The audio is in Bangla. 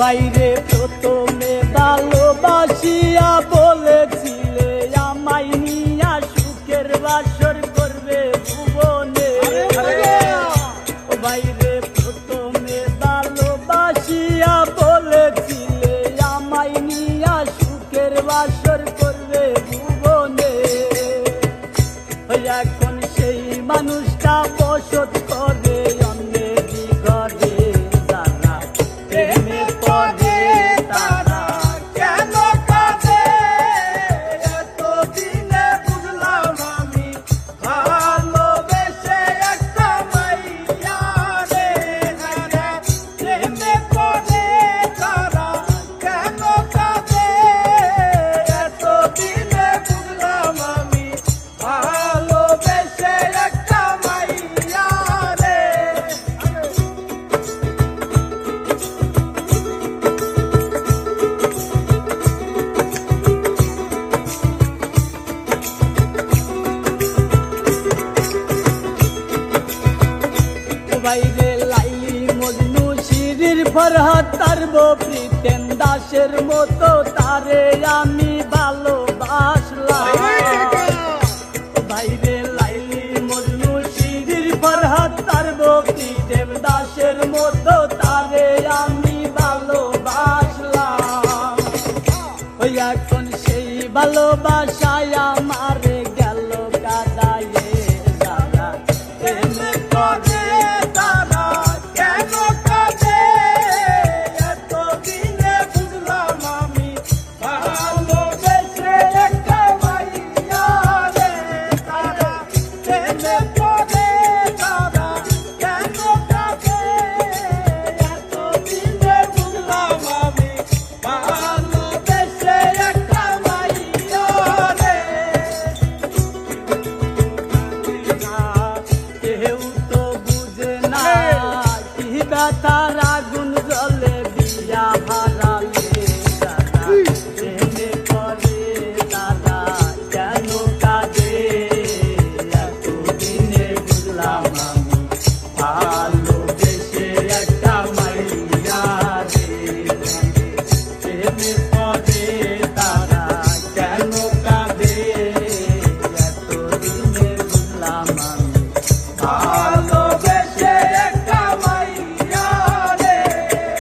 বাইরে প্রথমে ভালোবাসিয়া বলেছিলে আমায় নিয়া সুখের বাসর করবে ভুবনে। ও বাইরে প্রথমে ভালোবাসিয়া বলেছিলে আমায় নিয়া সুখের বাসর করবে ভুবনে। এখন সেই মানুষটা বসত করে অন্যেরই ঘরে। তারা প্রেমে পড়ে তারা কেন কাঁদে এতদিনে বুঝলাম আমি ভালোবেসে একটা মাইয়া রে। প্রেমে পড়ে তারা কেন কাঁদে এতদিনে বুঝলাম আমি ভালোবেসে একটা মাইয়া রে। বাইরে লাইলি মজনু শিরির ফরহাদ তারব প্রিতেম দাসের মতো তারে আমি ভালোবাসলাম। বাইরে লাইলি মজনু শিরির ফরহাদ তারব প্রিতেম দাসের মতো তারে আমি ভালোবাসলাম। ওই এখন সেই ভালোবাসা